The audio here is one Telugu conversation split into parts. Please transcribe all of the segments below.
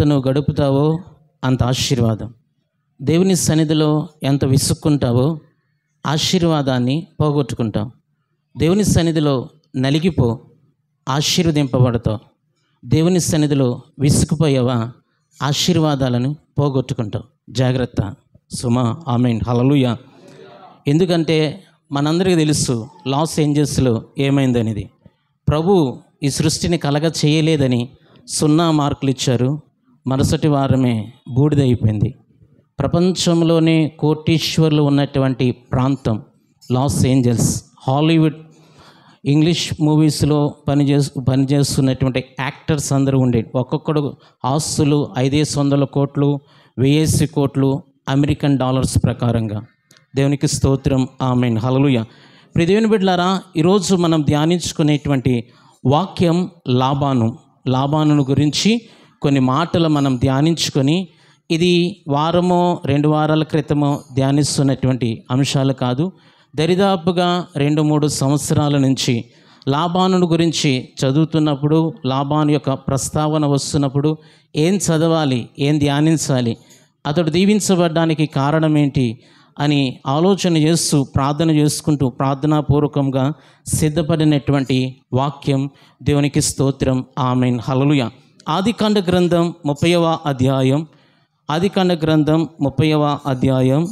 నువ్వు గడుపుతావో అంత ఆశీర్వాదం. దేవుని సన్నిధిలో ఎంత విసుక్కుంటావో ఆశీర్వాదాన్ని పోగొట్టుకుంటావు. దేవుని సన్నిధిలో నలిగిపో, ఆశీర్వదింపబడతావు. దేవుని సన్నిధిలో విసుకుపోయావా, ఆశీర్వాదాలను పోగొట్టుకుంటావు. జాగ్రత్త సుమా. ఆమేన్. హల్లెలూయా. ఎందుకంటే మనందరికీ తెలుసు లాస్ ఏంజల్స్లో ఏమైందనేది. ప్రభు ఈ సృష్టిని కలగ చేయలేదని 0 మార్కులు ఇచ్చారు. మరుసటి వారమే బూడిదైపోయింది. ప్రపంచంలోనే కోటీశ్వర్లు ఉన్నటువంటి ప్రాంతం లాస్ ఏంజల్స్. హాలీవుడ్ ఇంగ్లీష్ మూవీస్లో పనిచేస్తున్నటువంటి యాక్టర్స్ అందరూ ఉండేది. ఒక్కొక్కడు ఆస్తులు 500 కోట్లు, 1000 కోట్లు అమెరికన్ డాలర్స్ ప్రకారంగా. దేవునికి స్తోత్రం. ఆమేన్. హల్లెలూయా. ప్రియ దేవుని బిడ్డలారా, ఈరోజు మనం ధ్యానించుకునేటువంటి వాక్యం లాబాను గురించి కొన్ని మాటలు మనం ధ్యానించుకొని, ఇది వారమో 2 వారాల క్రితమో ధ్యానిస్తున్నటువంటి అంశాలు కాదు. దరిదాపుగా 2-3 సంవత్సరాల నుంచి లాబాను గురించి చదువుతున్నప్పుడు, లాబాను యొక్క ప్రస్తావన వస్తున్నప్పుడు ఏం చదవాలి, ఏం ధ్యానించాలి, అతడు దీవించబడ్డానికి కారణం ఏంటి అని ఆలోచన చేస్తూ ప్రార్థన చేసుకుంటూ ప్రార్థనాపూర్వకంగా సిద్ధపడినటువంటి వాక్యం. దేవునికి స్తోత్రం. ఆమేన్. హల్లెలూయా. ఆదికాండ గ్రంథం 30వ అధ్యాయం. ఆదికాండ గ్రంథం 30వ అధ్యాయం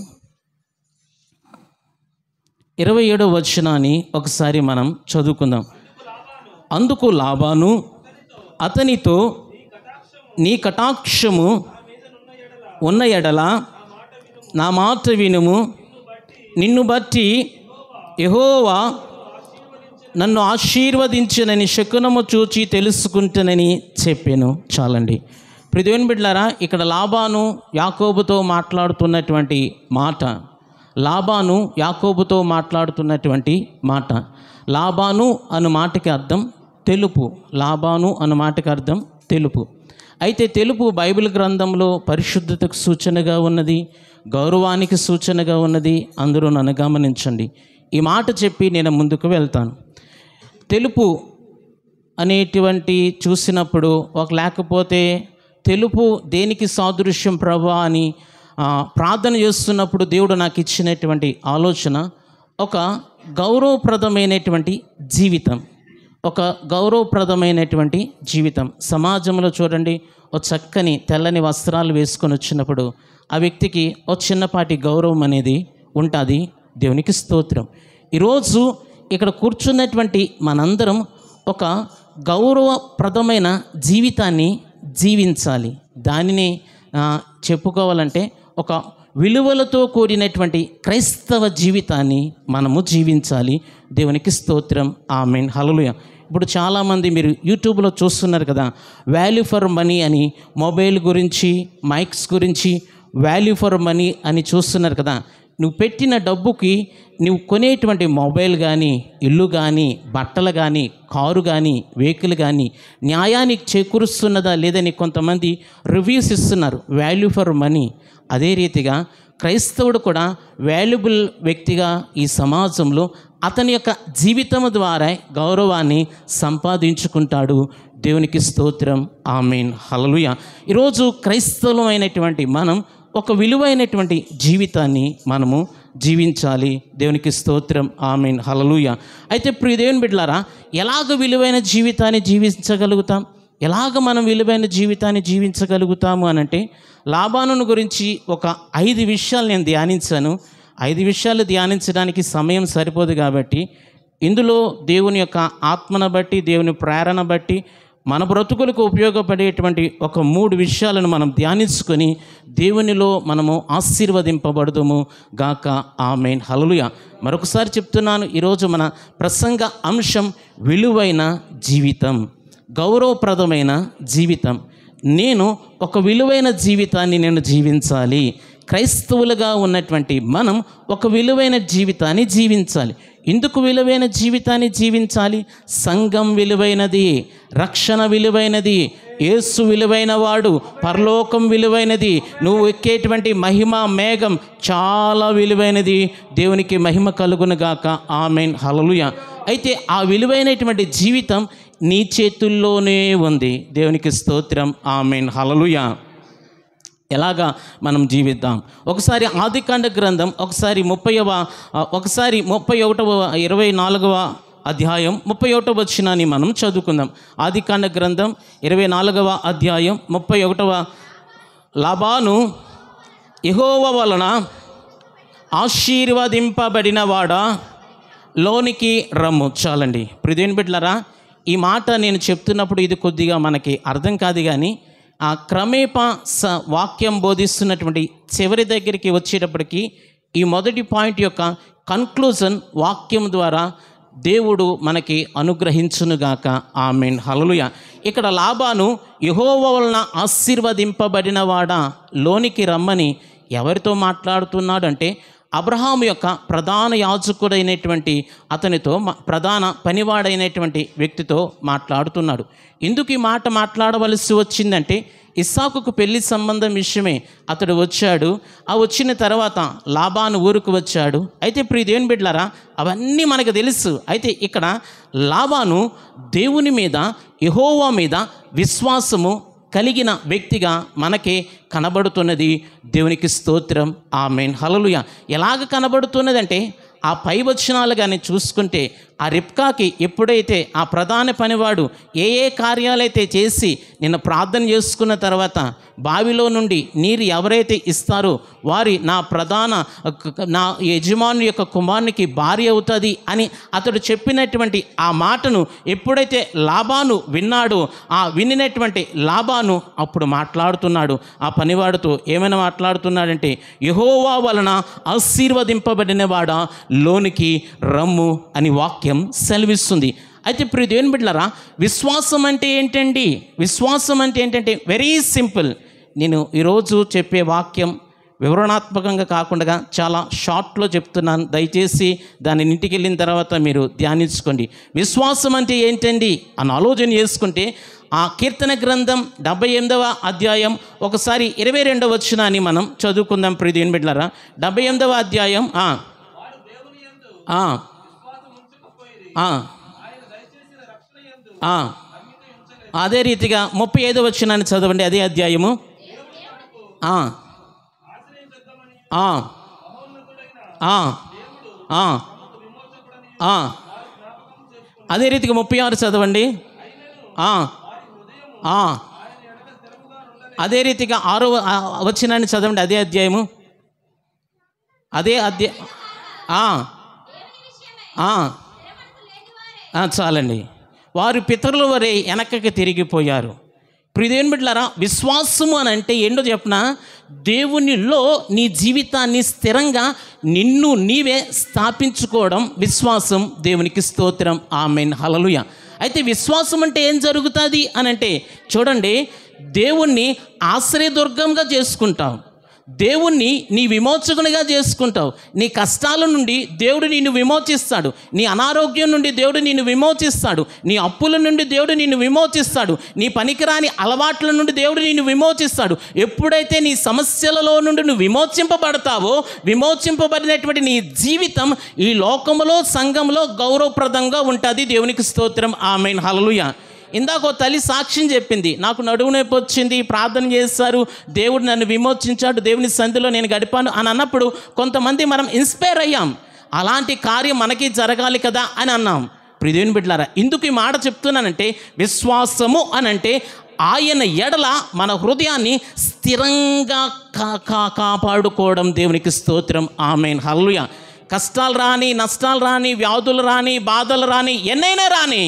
27వ వచనాన్ని ఒకసారి మనం చదువుకుందాం. అందుకు లాబాను అతనితో, నీ కటాక్షము ఉన్న ఎడల నా మాట వినుము, నిన్ను బట్టి యెహోవా నన్ను ఆశీర్వదించనని శకునము చూచి తెలుసుకుంటానని చెప్పాను. చాలండి. ప్రియ దేవుని బిడ్డలారా, ఇక్కడ లాబాను యాకోబుతో మాట్లాడుతున్నటువంటి మాట. లాబాను యాకోబుతో మాట్లాడుతున్నటువంటి మాట. లాబాను అను మాటకి అర్థం తెలుపు. లాబాను అను మాటకి అర్థం తెలుపు. అయితే తెలుపు బైబిల్ గ్రంథంలో పరిశుద్ధతకు సూచనగా ఉన్నది, గౌరవానికి సూచనగా ఉన్నది. అందరూ నన్ను గమనించండి. ఈ మాట చెప్పి నేను ముందుకు వెళ్తాను. తెలుపు అనేటువంటి చూసినప్పుడు లేకపోతే తెలుపు దేనికి సాదృశ్యం ప్రభా అని ప్రార్థన చేస్తున్నప్పుడు దేవుడు నాకు ఇచ్చినటువంటి ఆలోచన, ఒక గౌరవప్రదమైనటువంటి జీవితం. ఒక గౌరవప్రదమైనటువంటి జీవితం. సమాజంలో చూడండి, ఒక చక్కని తెల్లని వస్త్రాలు వేసుకొని వచ్చినప్పుడు ఆ వ్యక్తికి ఒక చిన్నపాటి గౌరవం అనేది ఉంటుంది. దేవునికి స్తోత్రం. ఈరోజు ఇక్కడ కూర్చున్నటువంటి మనందరం ఒక గౌరవప్రదమైన జీవితాన్ని జీవించాలి. దానిని చెప్పుకోవాలంటే ఒక విలువలతో కూడినటువంటి క్రైస్తవ జీవితాన్ని మనము జీవించాలి. దేవునికి స్తోత్రం. ఆమేన్. హల్లెలూయా. ఇప్పుడు చాలామంది మీరు యూట్యూబ్లో చూస్తున్నారు కదా, వాల్యూ ఫర్ మనీ అని, మొబైల్ గురించి, మైక్స్ గురించి వాల్యూ ఫర్ మనీ అని చూస్తున్నారు కదా. నువ్వు పెట్టిన డబ్బుకి నువ్వు కొనేటువంటి మొబైల్ కానీ, ఇల్లు కానీ, బట్టలు కానీ, కారు కానీ, వెహికల్ కానీ న్యాయానికి చేకూరుస్తున్నదా లేదని కొంతమంది రివ్యూస్ ఇస్తున్నారు. Value for money. అదే రీతిగా క్రైస్తవుడు కూడా వాల్యుబుల్ వ్యక్తిగా ఈ సమాజంలో అతని యొక్క జీవితం ద్వారా గౌరవాన్ని సంపాదించుకుంటాడు. దేవునికి స్తోత్రం. ఆమేన్. హల్లెలూయా. ఈరోజు క్రైస్తవులమైనటువంటి మనం ఒక విలువైనటువంటి జీవితాన్ని మనము జీవించాలి. దేవునికి స్తోత్రం. ఆమేన్. హల్లెలూయా. అయితే ప్రియ దేవుని బిడ్డలారా, ఎలాగ విలువైన జీవితాన్ని జీవించగలుగుతాం, ఎలాగ మనం విలువైన జీవితాన్ని జీవించగలుగుతాము అనంటే, లాబాను గురించి ఒక 5 విషయాలు నేను ధ్యానించాను. 5 విషయాలు ధ్యానించడానికి సమయం సరిపోదు కాబట్టి ఇందులో దేవుని యొక్క ఆత్మను బట్టి, దేవుని ప్రేరణ బట్టి మన బ్రతుకులకు ఉపయోగపడేటువంటి ఒక 3 విషయాలను మనం ధ్యానించుకొని దేవునిలో మనము ఆశీర్వదింపబడదుము గాక. ఆమేన్. హల్లెలూయా. మరొకసారి చెప్తున్నాను, ఈరోజు మన ప్రసంగ అంశం విలువైన జీవితం, గౌరవప్రదమైన జీవితం. నేను ఒక విలువైన జీవితాన్ని నేను జీవించాలి. క్రైస్తవులుగా ఉన్నటువంటి మనం ఒక విలువైన జీవితాన్ని జీవించాలి. ఎందుకు విలువైన జీవితాన్ని జీవించాలి? సంఘం విలువైనది, రక్షణ విలువైనది, యేసు విలువైన వాడు, పరలోకం విలువైనది, నువ్వు ఎక్కేటువంటి మహిమ మేఘం చాలా విలువైనది. దేవునికి మహిమ కలుగును గాక. ఆమేన్. హల్లెలూయా. అయితే ఆ విలువైనటువంటి జీవితం నీ చేతుల్లోనే ఉంది. దేవునికి స్తోత్రం. ఆమేన్. హల్లెలూయా. ఎలాగా మనం జీవిద్దాం? ఒకసారి ఆదికాండ గ్రంథం ఒకసారి 24వ అధ్యాయం 31వ వచనాన్ని మనం చదువుకుందాం. ఆదికాండ గ్రంథం 24వ అధ్యాయం 31వ. లాబాను యెహోవా వలన ఆశీర్వదింపబడినవాడా లోనికి రమ్ము. చాలండి. ప్రియమైన బిడ్డలారా, ఈ మాట నేను చెప్తున్నప్పుడు ఇది కొద్దిగా మనకి అర్థం కాదు, కానీ ఆ క్రమేపా వాక్యం బోధిస్తున్నటువంటి చివరి దగ్గరికి వచ్చేటప్పటికి ఈ మొదటి పాయింట్ యొక్క కన్క్లూజన్ వాక్యం ద్వారా దేవుడు మనకి అనుగ్రహించునుగాక. ఆమేన్. హల్లెలూయా. ఇక్కడ లాబాను యెహోవా వలన ఆశీర్వదింపబడినవాడా లోనికి రమ్మని ఎవరితో మాట్లాడుతున్నాడు అంటే అబ్రహాము యొక్క ప్రధాన యాజకుడైనటువంటి అతనితో, ప్రధాన పనివాడైనటువంటి వ్యక్తితో మాట్లాడుతున్నాడు. ఎందుకు ఈ మాట మాట్లాడవలసి వచ్చిందంటే ఇస్సాకుకు పెళ్లి సంబంధం విషయమే అతడు వచ్చాడు. ఆ వచ్చిన తర్వాత లాబాను ఊరుకు వచ్చాడు. అయితే దేవుని బిడ్డలారా, అవన్నీ మనకు తెలుసు. అయితే ఇక్కడ లాబాను దేవుని మీద, యెహోవా మీద విశ్వాసము కలిగిన వ్యక్తిగా మనకి కనబడుతున్నది. దేవునికి స్తోత్రం. ఆమేన్. హల్లెలూయా. ఎలాగ కనబడుతున్నదంటే ఆ పై వచనాలు కానీ చూసుకుంటే ఆ రిబ్కాకి ఎప్పుడైతే ఆ ప్రధాన పనివాడు ఏ కార్యాలైతే చేసి నిన్న ప్రార్థన చేసుకున్న తర్వాత బావిలో నుండి నీరు ఎవరైతే ఇస్తారో వారి నా యజమాని యొక్క కుమారునికి భార్య అవుతుంది అని అతడు చెప్పినటువంటి ఆ మాటను ఎప్పుడైతే లాబాను విన్నాడో, ఆ వినినటువంటి లాబాను అప్పుడు మాట్లాడుతున్నాడు ఆ పనివాడితో. ఏమైనా మాట్లాడుతున్నాడంటే, యెహోవా వలన ఆశీర్వదింపబడినవాడా లోనికి రమ్ము అని వాక్యం సెలవిస్తుంది. అయితే దేవుని బిడ్డలారా, విశ్వాసం అంటే ఏంటండి? విశ్వాసం అంటే ఏంటంటే వెరీ సింపుల్. నేను ఈరోజు చెప్పే వాక్యం వివరణాత్మకంగా కాకుండా చాలా షార్ట్లో చెప్తున్నాను. దయచేసి దాని ఇంటికి వెళ్ళిన తర్వాత మీరు ధ్యానించుకోండి. విశ్వాసం అంటే ఏంటండి అని ఆలోచన చేసుకుంటే ఆ కీర్తన గ్రంథం 78వ అధ్యాయం ఒకసారి 22వ వచనాన్ని మనం చదువుకుందాం. దేవుని బిడ్డలారా, 78వ అధ్యాయం అదే రీతిగా 35వ వచనాన్ని చదవండి. అదే అధ్యాయము. అదే రీతిగా 36 చదవండి. అదే రీతిగా 6వ వచనాన్ని చదవండి. అదే అధ్యాయము. చాలండి. వారు పితరుల వరే వెనకకి తిరిగిపోయారు. దేవుని బిడ్డలారా, విశ్వాసము అని అంటే ఏంటో చెప్పిన, దేవునిలో నీ జీవితాన్ని స్థిరంగా నిన్ను నీవే స్థాపించుకోవడం విశ్వాసం. దేవునికి స్తోత్రం. ఆమేన్. హల్లెలూయా. అయితే విశ్వాసం అంటే ఏం జరుగుతుంది అని అంటే చూడండి, దేవుణ్ణి ఆశ్రయదుర్గంగా చేసుకుంటావు, దేవుణ్ణి నీ విమోచకునిగా చేసుకుంటావు. నీ కష్టాల నుండి దేవుడు నిన్ను విమోచిస్తాడు, నీ అనారోగ్యం నుండి దేవుడు నిన్ను విమోచిస్తాడు, నీ అప్పుల నుండి దేవుడు నిన్ను విమోచిస్తాడు, నీ పనికిరాని అలవాట్ల నుండి దేవుడు నిన్ను విమోచిస్తాడు. ఎప్పుడైతే నీ సమస్యలలో నుండి నువ్వు విమోచింపబడతావో, విమోచింపబడినటువంటి నీ జీవితం ఈ లోకములో సంఘంలో గౌరవప్రదంగా ఉంటుంది. దేవునికి స్తోత్రం. ఆమేన్. హల్లెలూయా. ఇందాక ఓ తల్లి సాక్ష్యం చెప్పింది, నాకు నడుము నొప్పి వచ్చింది, ప్రార్థన చేశారు, దేవుడు నన్ను విమోచించాడు, దేవుని సన్నిధిలో నేను గడిపాను అని అన్నప్పుడు కొంతమంది మనం ఇన్స్పైర్ అయ్యాం. అలాంటి కార్యం మనకి జరగాలి కదా అని అన్నాం. దేవుని బిడ్డలారా, ఎందుకు ఈ మాట చెప్తున్నానంటే, విశ్వాసము అనంటే ఆయన ఎడల మన హృదయాన్ని స్థిరంగా కాపాడుకోవడం. దేవునికి స్తోత్రం. ఆమేన్. హల్లెలూయా. కష్టాలు రాని, నష్టాలు రాని, వ్యాధులు రాని, బాధలు రాని, ఎన్నైనా రాని,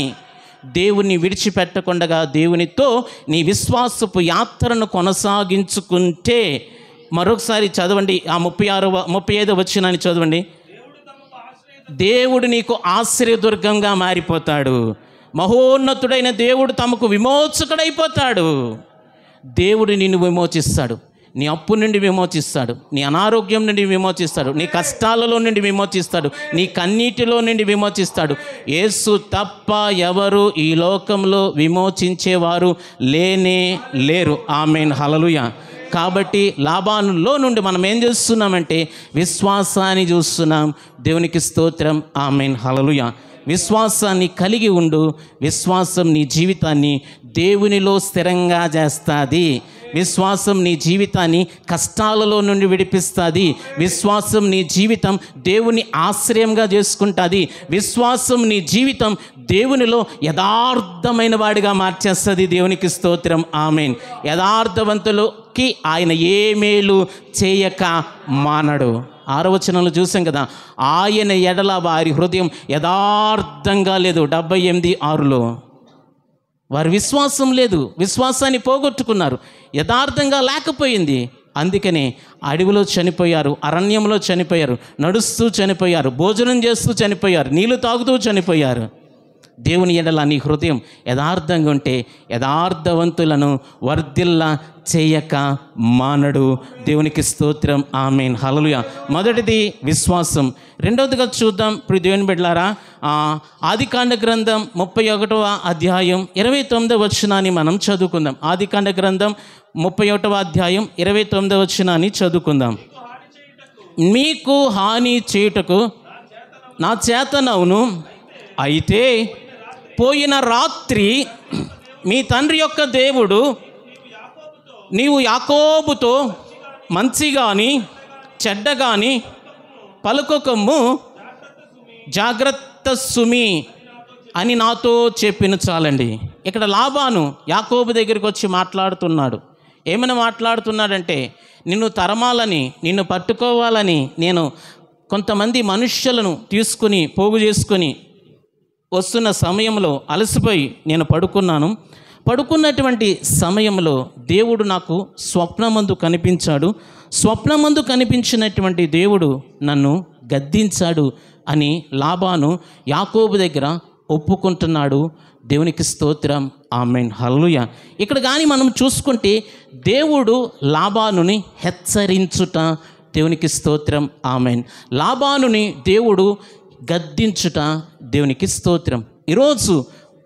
దేవుని విడిచిపెట్టకుండా దేవునితో నీ విశ్వాసపు యాత్రను కొనసాగించుకుంటే, మరొకసారి చదవండి ఆ 35వ వచనాన్ని చదవండి. దేవుడు నీకు ఆశ్రయదుర్గంగా మారిపోతాడు. మహోన్నతుడైన దేవుడు తమకు విమోచకుడైపోతాడు. దేవుడు నిన్ను విమోచిస్తాడు, నీ అప్పు నుండి విమోచిస్తాడు, నీ అనారోగ్యం నుండి విమోచిస్తాడు, నీ కష్టాలలో నుండి విమోచిస్తాడు, నీ కన్నీటిలో నుండి విమోచిస్తాడు. యేసు తప్ప ఎవరు ఈ లోకంలో విమోచించేవారు లేనే లేరు. ఆమేన్. హల్లెలూయా. కాబట్టి లాబానులో నుండి మనం ఏం చేస్తున్నామంటే విశ్వాసాన్ని చూస్తున్నాం. దేవునికి స్తోత్రం. ఆమేన్. హల్లెలూయా. విశ్వాసాన్ని కలిగి ఉండు. విశ్వాసం నీ జీవితాన్ని దేవునిలో స్థిరంగా చేస్తుంది. విశ్వాసం నీ జీవితాన్ని కష్టాలలో నుండి విడిపిస్తుంది. విశ్వాసం నీ జీవితం దేవుని ఆశ్రయంగా చేసుకుంటుంది. విశ్వాసం నీ జీవితం దేవునిలో యథార్థమైన వాడిగా మార్చేస్తుంది. దేవునికి స్తోత్రం, ఆమేన్. యథార్థవంతులకి ఆయన ఏ మేలు చేయక మానడు. 6వ వచనంలో చూసాం కదా, ఆయన ఎడల వారి హృదయం యథార్థంగా లేదు. 78:6లో వారి విశ్వాసం లేదు, విశ్వాసాన్ని పోగొట్టుకున్నారు, యథార్థంగా లేకపోయింది. అందుకనే అడవిలో చనిపోయారు, అరణ్యంలో చనిపోయారు, నడుస్తూ చనిపోయారు, భోజనం చేస్తూ చనిపోయారు, నీళ్లు తాగుతూ చనిపోయారు. దేవుని ఎడల నీ హృదయం యథార్థంగా ఉంటే యథార్థవంతులను వర్ధిల్ల చేయక మానడు. దేవునికి స్తోత్రం, ఆమేన్, హల్లెలూయా. మొదటిది విశ్వాసం. రెండవదిగా చూద్దాం ప్రియ దేవుని బిడ్డలారా, ఆదికాండ గ్రంథం 31వ అధ్యాయం 29వ వచనాన్ని మనం చదువుకుందాం. ఆదికాండ గ్రంథం 31వ అధ్యాయం 29వ వచనాన్ని చదువుకుందాం. మీకు హాని చేయుటకు నా చేతనవును, అయితే పోయిన రాత్రి మీ తండ్రి యొక్క దేవుడు నీవు యాకోబుతో మంచి కానీ చెడ్డ కానీ పలుకొకమ్ము, జాగ్రత్త సుమి అని నాతో చెప్పిన. చాలండి. ఇక్కడ లాబాను యాకోబు దగ్గరికి వచ్చి మాట్లాడుతున్నాడు. ఏమైనా మాట్లాడుతున్నాడంటే, నిన్ను తరమాలని, నిన్ను పట్టుకోవాలని నేను కొంతమంది మనుష్యులను తీసుకుని పోగు చేసుకొని వస్తున్న సమయంలో అలసిపోయి నేను పడుకున్నటువంటి సమయంలో దేవుడు నాకు స్వప్నమందు కనిపించాడు. స్వప్నమందు కనిపించినటువంటి దేవుడు నన్ను గద్దించాడు అని లాబాను యాకోబు దగ్గర ఒప్పుకుంటున్నాడు. దేవునికి స్తోత్రం, ఆమేన్, హల్లెలూయా. ఇక్కడ కానీ మనం చూసుకుంటే దేవుడు లాబానుని హెచ్చరించుట. దేవునికి స్తోత్రం, ఆమేన్. లాబానుని దేవుడు గద్దించుట. దేవునికి స్తోత్రం. ఈరోజు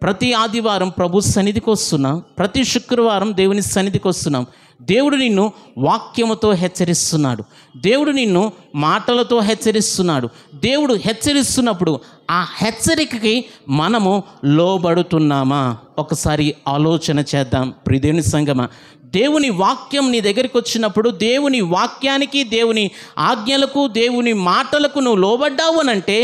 ప్రతి ఆదివారం ప్రభు సన్నిధికి వస్తున్నాం, ప్రతి శుక్రవారం దేవుని సన్నిధికి వస్తున్నాం. దేవుడు నిన్ను వాక్యముతో హెచ్చరిస్తున్నాడు, దేవుడు నిన్ను మాటలతో హెచ్చరిస్తున్నాడు. దేవుడు హెచ్చరిస్తున్నప్పుడు ఆ హెచ్చరికకి మనము లోబడుతున్నామా? ఒకసారి ఆలోచన చేద్దాం ప్రియ దేవుని సంగమా. దేవుని వాక్యం నీ దగ్గరికి వచ్చినప్పుడు దేవుని వాక్యానికి, దేవుని ఆజ్ఞలకు, దేవుని మాటలకు నువ్వు లోబడ్డావు అనంటే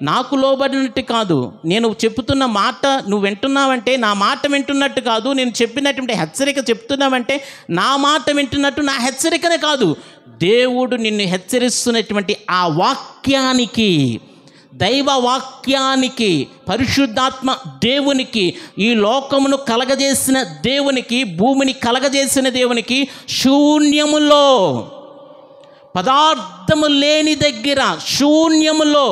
నాకు లోబడినట్టు కాదు. నేను చెప్తున్న మాట నువ్వు వింటున్నావంటే నా మాట వింటున్నట్టు కాదు. నేను చెప్పినటువంటి హెచ్చరిక చెప్తున్నావంటే నా మాట వింటున్నట్టు, నా హెచ్చరికనే కాదు. దేవుడు నిన్ను హెచ్చరిస్తున్నటువంటి ఆ వాక్యానికి, దైవ వాక్యానికి, పరిశుద్ధాత్మ దేవునికి, ఈ లోకమును కలగజేసిన దేవునికి, భూమిని కలగజేసిన దేవునికి శూన్యములో, పదార్థము లేని దగ్గర, శూన్యములో,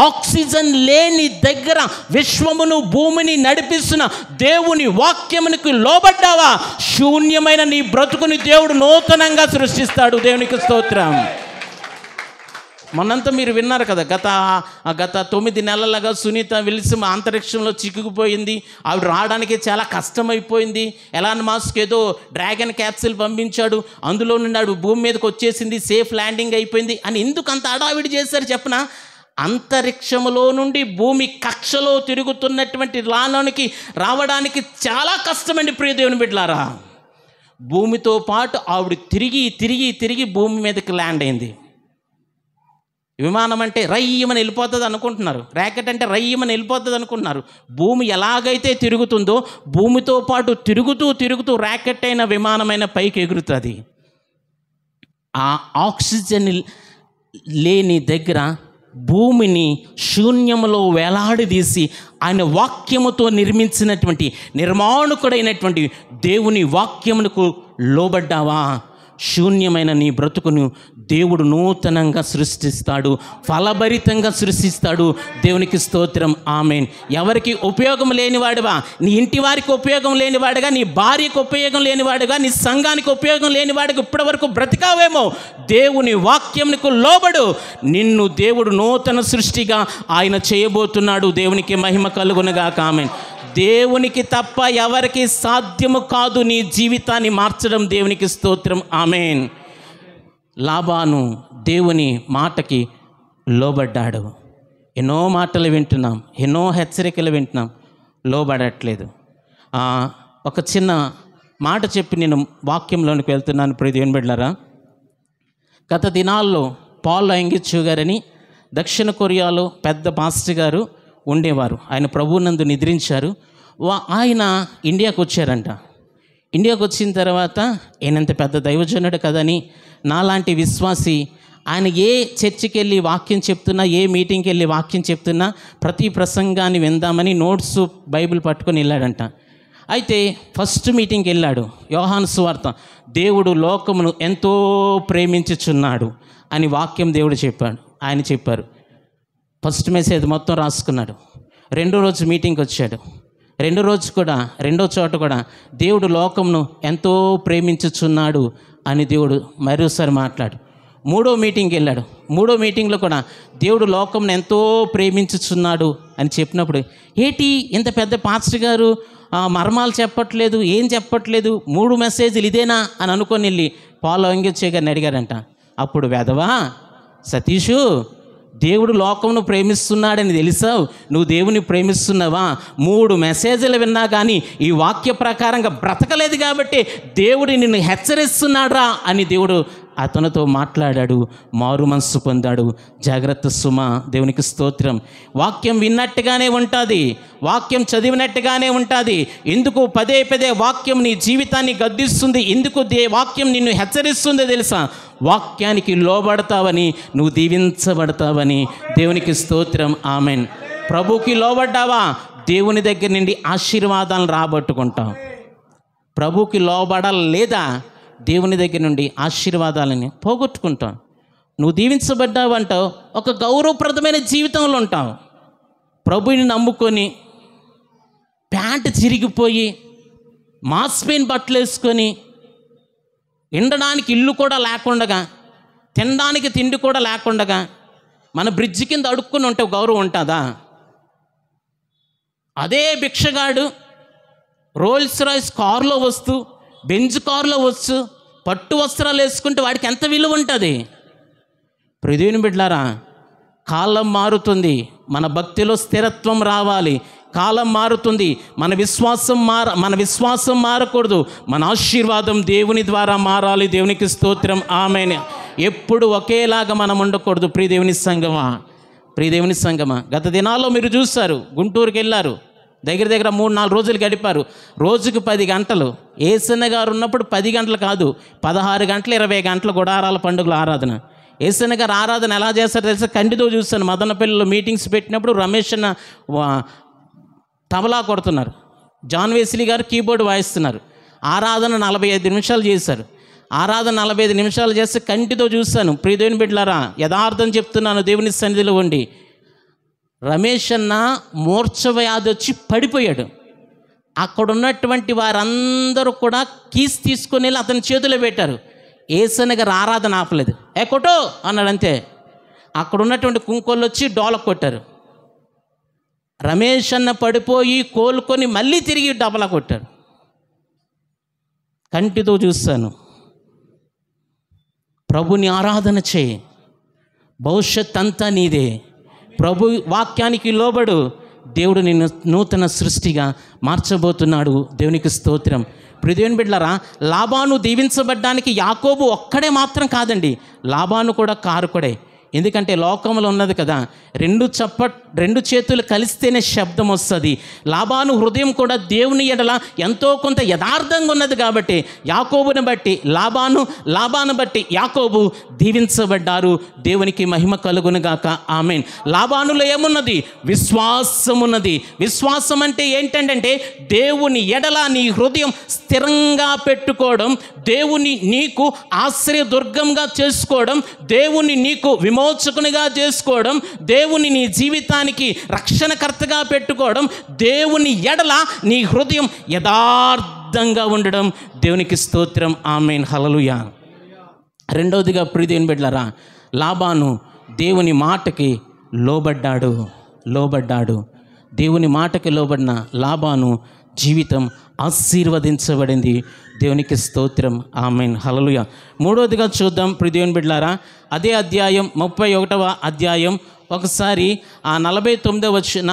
ఆక్సిజన్ లేని దగ్గర విశ్వమును భూమిని నడిపిస్తున్న దేవుని వాక్యమునికి లోబడ్డావా? శూన్యమైన నీ బ్రతుకుని దేవుడు నూతనంగా సృష్టిస్తాడు. దేవునికి స్తోత్రం. మొన్నంతా మీరు విన్నారు కదా, గత 9 నెలలుగా సునీత విలియం అంతరిక్షంలో చిక్కుకుపోయింది. ఆవిడ రావడానికి చాలా కష్టమైపోయింది. ఎలాన్ మస్క్ ఏదో డ్రాగన్ క్యాప్సిల్ పంపించాడు, అందులో నుండి ఆవిడ భూమి మీదకి వచ్చేసింది, సేఫ్ ల్యాండింగ్ అయిపోయింది అని ఎందుకు అంత హడావిడి చేశారు చెప్పనా? అంతరిక్షములో నుండి భూమి కక్షలో తిరుగుతున్నటువంటి లాలోనికి రావడానికి చాలా కష్టమండి ప్రియ దేవుని బిడ్డలారా. భూమితో పాటు ఆవిడ తిరిగి తిరిగి తిరిగి భూమి మీదకి ల్యాండ్ అయింది. విమానం అంటే రయ్యమని వెళ్ళిపోతుంది అనుకుంటున్నారు, ర్యాకెట్ అంటే రయ్యమని వెళ్ళిపోతుంది అనుకుంటున్నారు. భూమి ఎలాగైతే తిరుగుతుందో భూమితో పాటు తిరుగుతూ తిరుగుతూ ర్యాకెట్ అయిన విమానమైన పైకి ఎగురుతుంది. ఆ ఆక్సిజన్ లేని దగ్గర భూమిని శూన్యములో వేలాడదీసి ఆయన వాక్యముతో నిర్మించినటువంటి నిర్మాణకుడైనటువంటి దేవుని వాక్యమునకు లోబడ్డావా? శూన్యమైన నీ బ్రతుకును దేవుడు నూతనంగా సృష్టిస్తాడు, ఫలభరితంగా సృష్టిస్తాడు. దేవునికి స్తోత్రం, ఆమేన్. ఎవరికి ఉపయోగం లేనివాడువా? నీ ఇంటి వారికి ఉపయోగం లేనివాడుగా, నీ భార్యకు ఉపయోగం లేనివాడుగా, నీ సంఘానికి ఉపయోగం లేనివాడుగా ఇప్పటి వరకు బ్రతికావేమో. దేవుని వాక్యంకు లోబడు. నిన్ను దేవుడు నూతన సృష్టిగా ఆయన చేయబోతున్నాడు. దేవునికి మహిమ కలుగునుగాక, ఆమేన్. దేవునికి తప్ప ఎవరికి సాధ్యము కాదు నీ జీవితాన్ని మార్చడం. దేవునికి స్తోత్రం, ఆమేన్. లాబాను దేవుని మాటకి లోబడ్డాడు. ఎన్నో మాటలు వింటున్నాం, ఎన్నో హెచ్చరికలు వింటున్నాం, లోబడట్లేదు. ఒక చిన్న మాట చెప్పి నేను వాక్యంలోనికి వెళ్తున్నాను. ప్రియమైన బిడ్డలారా, గత దినాల్లో పాల్ యాంగిచు గారని దక్షిణ కొరియాలో పెద్ద పాస్టర్ గారు ఉండేవారు. ఆయన ప్రభువునందు నిద్రించారు. ఆయన ఇండియాకు వచ్చారంట. ఇండియాకు వచ్చిన తర్వాత ఈయనంత పెద్ద దైవజనుడు కదని నాలాంటి విశ్వాసి ఆయన ఏ చర్చికి వెళ్ళి వాక్యం చెప్తున్నా, ఏ మీటింగ్కి వెళ్ళి వాక్యం చెప్తున్నా ప్రతి ప్రసంగాన్ని విందామని నోట్స్ బైబిల్ పట్టుకొని వెళ్ళాడంట. అయితే ఫస్ట్ మీటింగ్కి వెళ్ళాడు. యోహాను సువార్త, దేవుడు లోకమును ఎంతో ప్రేమించుచున్నాడు అని వాక్యం దేవుడు చెప్పాడు. ఆయన చెప్పారు. ఫస్ట్ మెసేజ్ మొత్తం రాసుకున్నాడు. రెండో రోజు మీటింగ్కి వచ్చాడు. రెండో చోట కూడా దేవుడు లోకమును ఎంతో ప్రేమించుచున్నాడు అని దేవుడు మరోసారి మాట్లాడు. మూడో మీటింగ్కి వెళ్ళాడు. మూడో మీటింగ్లో కూడా దేవుడు లోకమును ఎంతో ప్రేమించుచున్నాడు అని చెప్పినప్పుడు, ఏంటి ఇంత పెద్ద పాస్టర్ గారు మర్మాలు చెప్పట్లేదు, ఏం చెప్పట్లేదు, 3 మెసేజ్లు ఇదేనా అని అనుకొని వెళ్ళి పాల్ యాంగిచు గారిని అడిగాడంట. అప్పుడు వెధవా సతీషు, దేవుడు లోకమును ప్రేమిస్తున్నాడని తెలిసావు, నువ్వు దేవుని ప్రేమిస్తున్నావా? 3 మెసేజ్లు విన్నా కానీ ఈ వాక్య ప్రకారంగా బ్రతకలేదు కాబట్టి దేవుడు నిన్ను హెచ్చరిస్తున్నాడా అని దేవుడు అతనితో మాట్లాడాడు. మారు మనసు పొందాడు. జాగ్రత్త సుమా, దేవునికి స్తోత్రం. వాక్యం విన్నట్టుగానే ఉంటుంది, వాక్యం చదివినట్టుగానే ఉంటుంది. ఎందుకు పదే పదే వాక్యం నీ జీవితాన్ని గద్దిస్తుంది, ఎందుకు వాక్యం నిన్ను హెచ్చరిస్తుందో తెలుసా? వాక్యానికి లోబడతావని, నువ్వు దీవించబడతావని. దేవునికి స్తోత్రం, ఆమెన్. ప్రభుకి లోబడ్డావా, దేవుని దగ్గర నుండి ఆశీర్వాదాలను రాబట్టుకుంటాం. ప్రభుకి లోబడలేదా, దేవుని దగ్గర నుండి ఆశీర్వాదాలని పోగొట్టుకుంటాం. నువ్వు దీవించబడ్డావంటావు, ఒక గౌరవప్రదమైన జీవితంలో ఉంటావు. ప్రభుని నమ్ముకొని ప్యాంటు చిరిగిపోయి మాస్పెయిన్ బట్టలు వేసుకొని ఉండడానికి ఇల్లు కూడా లేకుండగా, తినడానికి తిండి కూడా లేకుండగా మన బ్రిడ్జి కింద అడుక్కుని ఉంటే గౌరవం ఉంటుందా? అదే భిక్షగాడు రోల్స్ రాయ్స్ కారులో వస్తూ, బెంజ్ కారులో వచ్చు, పట్టు వస్త్రాలు వేసుకుంటే వాడికి ఎంత విలువ ఉంటుంది? ప్రియమైన బిడ్డలారా, కాలం మారుతుంది, మన భక్తిలో స్థిరత్వం రావాలి. కాలం మారుతుంది, మన విశ్వాసం మారకూడదు. మన ఆశీర్వాదం దేవుని ద్వారా మారాలి. దేవునికి స్తోత్రం, ఆమేన్. ఎప్పుడు ఒకేలాగా మనం ఉండకూడదు. ప్రియదేవుని సంగమా, గత దినాల్లో మీరు చూశారు, గుంటూరుకి వెళ్ళారు, దగ్గర 3-4 రోజులు గడిపారు. రోజుకు 10 గంటలు. యేసన్న గారు ఉన్నప్పుడు 10 గంటలు కాదు, 16 గంటలు 20 గంటలు గుడారాల పండుగల ఆరాధన. యేసన్న గారు ఆరాధన ఎలా చేస్తారో తెలుసా? కంటితో చూస్తాను. మదనపల్లిలో మీటింగ్స్ పెట్టినప్పుడు రమేష్ అన్న తబలా కొడుతున్నారు, జాన్ వెస్లీ గారు కీబోర్డ్ వాయిస్తున్నారు. ఆరాధన 45 నిమిషాలు చేశారు. ఆరాధన 45 నిమిషాలు చేస్తే కంటితో చూశాను. ప్రియదేవుని బిడ్డలారా, యథార్థం చెప్తున్నాను, దేవుని సన్నిధిలో ఉండి. రమేష్ అన్న మూర్ఛవ్యాధి వచ్చి పడిపోయాడు. అక్కడ ఉన్నటువంటి వారందరూ కూడా కీస్ తీసుకొని వెళ్ళి అతని చేతిలో పెట్టారు. యేసన్న గారు ఆరాధన ఆపలేదు. కొట్టో అన్నాడు, అంతే. అక్కడ ఉన్నటువంటి కుంకోళ్ళు వచ్చి డోలకు కొట్టారు. రమేష్ అన్న పడిపోయి కోలుకొని మళ్ళీ తిరిగి డబలా కొట్టారు. కంటితో చూస్తాను. ప్రభుని ఆరాధన చేయి, భవిష్యత్ అంతా నీదే. ప్రభు వాక్యానికి లోబడు, దేవుడు నిన్ను నూతన సృష్టిగా మార్చబోతున్నాడు. దేవునికి స్తోత్రం. ప్రియదేవుని బిడ్డలారా, లాబాను దీవించబడ్డానికి యాకోబు ఒక్కడే మాత్రం కాదండి, లాబాను కూడా కారకుడే. ఎందుకంటే లోకంలో ఉన్నది కదా, 2 చేతులు కలిస్తేనే శబ్దం వస్తుంది. లాబాను హృదయం కూడా దేవుని ఎడల ఎంతో కొంత యథార్థంగా ఉన్నది కాబట్టి యాకోబుని బట్టి లాబాను బట్టి యాకోబు దీవించబడ్డారు. దేవునికి మహిమ కలుగునుగాక, ఆమేన్. లాబానులో ఏమున్నది? విశ్వాసం ఉన్నది. విశ్వాసం అంటే ఏంటంటే దేవుని ఎడల నీ హృదయం స్థిరంగా పెట్టుకోవడం, దేవుని నీకు ఆశ్రయదుర్గంగా చేసుకోవడం, దేవుని నీకు విమోచకునిగా చేసుకోవడం, దేవుని నీ జీవితానికి రక్షణకర్తగా పెట్టుకోవడం, దేవుని ఎడల నీ హృదయం యథార్థంగా ఉండడం. దేవునికి స్తోత్రం, ఆమేన్, హల్లెలూయా. రెండవదిగా ప్రియదేవుని బిడ్డలారా, లాబాను దేవుని మాటకి లోబడ్డాడు. దేవుని మాటకి లోబడిన లాబాను జీవితం ఆశీర్వదించబడింది. దేవునికి స్తోత్రం, ఆమేన్, హల్లెలూయా. మూడవదిగా చూద్దాం ప్రియదేవుని బిడ్డలారా, అదే అధ్యాయం 31వ అధ్యాయం ఒకసారి ఆ 49వ వచన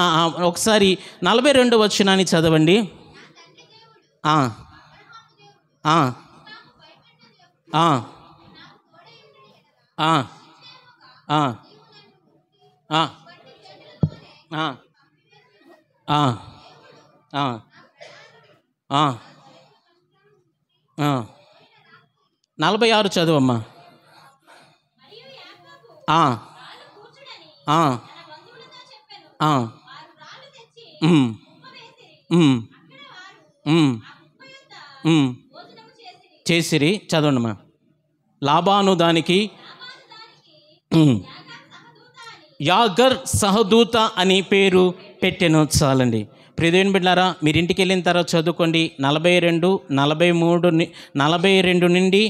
ఒకసారి 42వ వచనాన్ని చదవండి. ఆ ఆ ఆ ఆ ఆ ఆ 46 చదువమ్మా. చేసిరి. చదవండిమ్మా. లాబాను దానికి యాగర్ సహదూత అని పేరు పెట్టెను. చాలండి. ప్రియదేవుని బిడ్డలారా, మీరు ఇంటికి వెళ్ళిన తర్వాత చదువుకోండి. 42, 42 నుండి